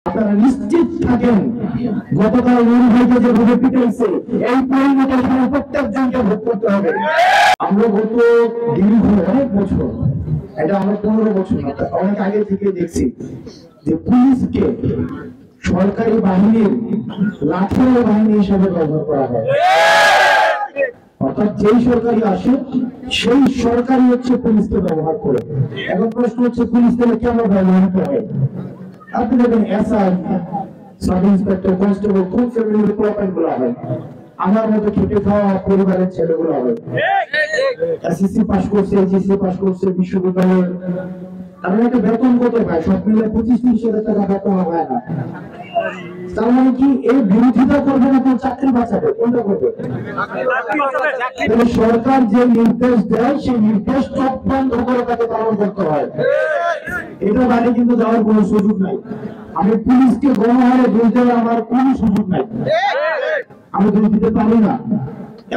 আপনারা নিশ্চিত থাকেন গতকাল নুর ভাইকে যেভাবে পিটাইছে এই পরিণতি এখানে প্রত্যেকজনকে ভোগ করতে হবে। আমরা গত দীর্ঘ অনেক বছর, এটা আমরা 15 বছর অনেক আগে থেকে দেখছি যে পুলিশকে সরকারি বাহিনীর লাঠিয়াল বাহিনী হিসাবে ব্যবহার করা হয়। অর্থাৎ যেই সরকারি আসে সেই সরকারি হচ্ছে পুলিশকে ব্যবহার করে। এখন প্রশ্ন হচ্ছে পুলিশ তাহলে কেন ব্যবহার করে? আপনি দেখেন এসআই, সাব ইন্সপেক্টর, কনস্টেবল খুব ফ্যামিলির প্রপার্টি গুলো হয়, আমার মতো খেটে খাওয়া পরিবারের ছেলেগুলো হয়, এসএসসি পাস করছে, এইচএসসি পাস করছে, বিশ্ববিদ্যালয়ে তারা একটা বেতন কত পায়? সব মিলে 25-30 হাজার টাকা বেতন হয় না। তার মানে কি এই বিরোধিতা করবে না কোন চাকরি বাঁচাবে? কোনটা করবে? সরকার যে নির্দেশ দেয় সেই নির্দেশ চোখ বন্ধ করে তাকে পালন করতে হয়। এটা বাইরে কিন্তু যাওয়ার কোনো সুযোগ নাই। আমি পুলিশকে গণহারে দোষ দেওয়ার আমার কোনো সুযোগ নাই, আমি দোষ দিতে পারি না।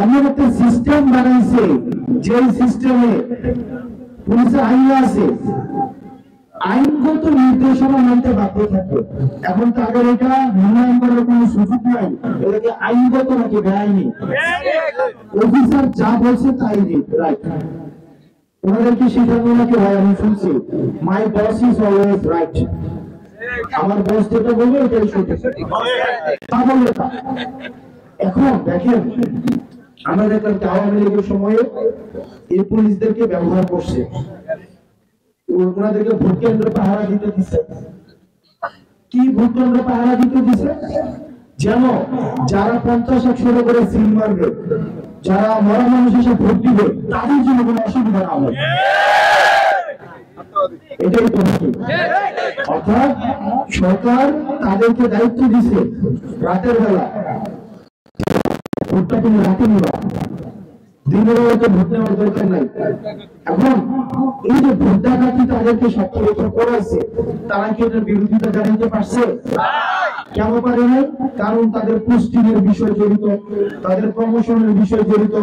এমন একটা সিস্টেম বানাইছে যে সিস্টেমে পুলিশের আইন আছে, আইনগত নির্দেশনা মানতে বাধ্য থাকবে। এখন তাদের এটা মূল্যায়ন করার কোনো সুযোগ নাই, এটাকে আইনগত নাকি বেআইনি। অফিসার যা বলছে তাই রাইট, ওনাদেরকে শেখানো নাকি হয়। আমি শুনছি মাই বস ইজ অলওয়েজ রাইট, আমার বস যেটা বলবে এটাই সঠিক। এখন দেখেন আমরা দেখলাম আওয়ামী লীগের সময়ে এই পুলিশদেরকে ব্যবহার করছে, ওনাদেরকে ভোট কেন্দ্র পাহারা দিতে দিচ্ছে। কি ভোট কেন্দ্র পাহারা দিতে দিচ্ছে? যেন যারা 50-100 করে সিল মারবে, যারা মরা মানুষ এসে ভোট দিবে, তাদের জন্য কোনো অসুবিধা না হয়। এটাই তো অর্থাৎ সরকার তাদেরকে দায়িত্ব দিছে রাতের বেলা ভোটটা তুমি রাতে নিবা, দিনের বেলা তো ভোট নেওয়ার দরকার নাই। এখন এই যে ভোট ডাকাতি তাদেরকে সক্রিয় করাইছে, তারা কি এটার বিরোধিতা জানাইতে পারছে? কেন পারে নাই? কারণ তাদের পোস্টিং এর বিষয় জড়িত, তাদের প্রমোশনের বিষয় জড়িত।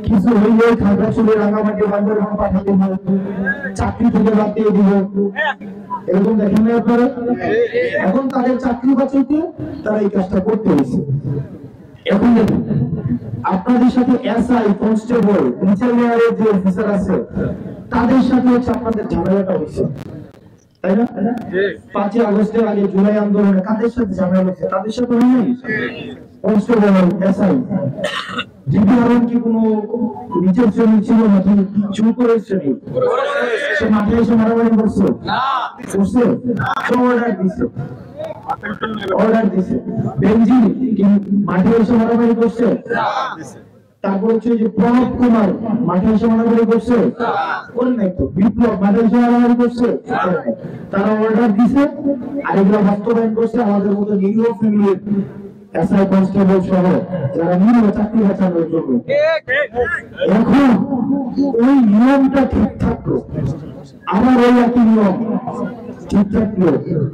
কিছু হইলে খাগড়াছড়ি, রাঙামাটি, বান্দরবান পাঠাতে হবে, চাকরি থেকে বাদ দিয়ে দিব, এরকম দেখেন না আপনারা? এখন তাদের চাকরি বাঁচাইতে তারা এই কাজটা করতে হয়েছে। এখন দেখুন আপনাদের সাথে এসআই, কনস্টেবল, নিচের লেয়ারের যে অফিসার আছে তাদের সাথে হচ্ছে আপনাদের ঝামেলাটা হয়েছে, তাই না? 5ই আগস্টের আগে জুলাই আন্দোলনে কাদের সাথে ঝামেলা হয়েছে? তাদের সাথে হয়নি? কনস্টেবল, এসআই, ডিবি আরন কি কোনো নিচের শ্রেণী ছিল নাকি চুপ করে শ্রেণী? সে মাঠে এসে মারামারি করছে? করছে? অর্ডার দিছে। বেঞ্জি কি মাঠে এসে মারামারি করছে? তারপর হচ্ছে যে প্রণব কুমার মাঠে এসে মারামারি করছে? করেন নাই তো। বিপ্লব মাঠে এসে মারামারি করছে? তারা অর্ডার দিছে আর এগুলো বাস্তবায়ন করছে আমাদের মতো নিরীহ ফ্যামিলির এসআই, কনস্টেবল সহ যারা নিরীহ চাকরি বাঁচানোর জন্য। এখন ওই নিয়মটা ঠিক থাকলো, আমার ওই একই নিয়ম ঠিক থাকলো,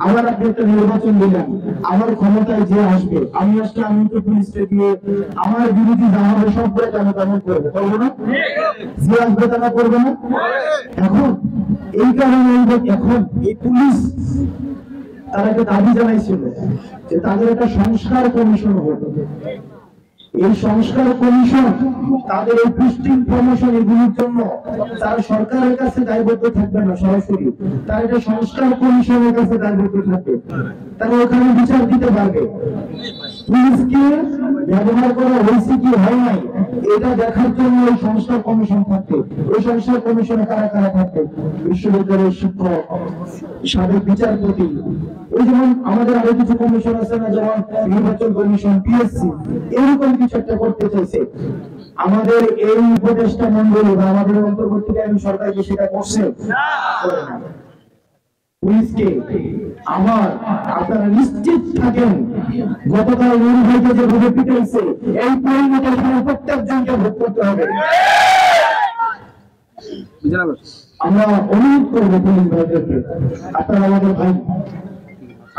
আবার আপনি একটা নির্বাচন দিলেন, আমার ক্ষমতায় যে আসবে, আমি আসলে আমি তো পুলিশকে দিয়ে আমার বিরোধী যা হবে সবগুলো তেমন করবো, করবো না? যে আসবে তারা করবে না? এখন এই কারণে এখন এই পুলিশ তারা একটা দাবি জানাইছিল যে তাদের একটা সংস্কার কমিশন হবে। এই সংস্কার কমিশন তাদের এই পোস্টিং প্রমোশন এগুলোর জন্য তারা সরকারের কাছে দায়বদ্ধ থাকবে না সরাসরি, তারা এটা সংস্কার কমিশনের কাছে দায়বদ্ধ থাকবে। তারা ওখানে বিচার দিতে পারবে পুলিশকে ব্যবহার করা হয়েছে কি হয় নাই এটা দেখার জন্য এই সংস্কার কমিশন থাকবে। এই সংস্কার কমিশনে কারা কারা থাকবে? বিশ্ববিদ্যালয়ের শিক্ষক, সাবেক বিচারপতি, ওই যেমন আমাদের আরো কিছু কমিশন আছে না, যেমন নির্বাচন কমিশন, পিএসসি, এরকম কিছু একটা করতে চাইছে। আমাদের এই উপদেষ্টা মন্ডলী বা আমাদের অন্তর্বর্তীকালীন সরকারকে সেটা করছে না। পুলিশকে আমার আপনারা নিশ্চিত থাকেন গতকাল নুর ভাইকে যেভাবে পিটাইছে এই পরিণতি এখানে প্রত্যেকজনকে ভোগ করতে হবে। আমরা অনুরোধ করবো পুলিশ ভাইদেরকে, আপনারা আমাদের ভাই,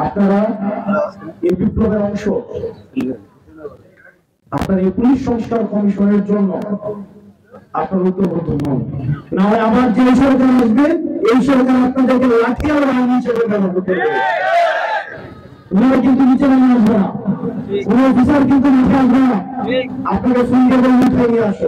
আপনারা এই বিপ্লবের অংশ, আপনার এই পুলিশ সংস্কার কমিশনের জন্য আপনার ঐক্যবদ্ধ হন, না হয় আবার যে সরকার আসবে এই সরকার আপনাদেরকে লাঠি আর বাহিনী হিসেবে ব্যবহার করবে। ওনারা কিন্তু নিচে নেমে আসবে না, কোন অফিসার কিন্তু নিচে আসবে না, আপনাকে সুন্দরবন উঠাই নিয়ে আসো।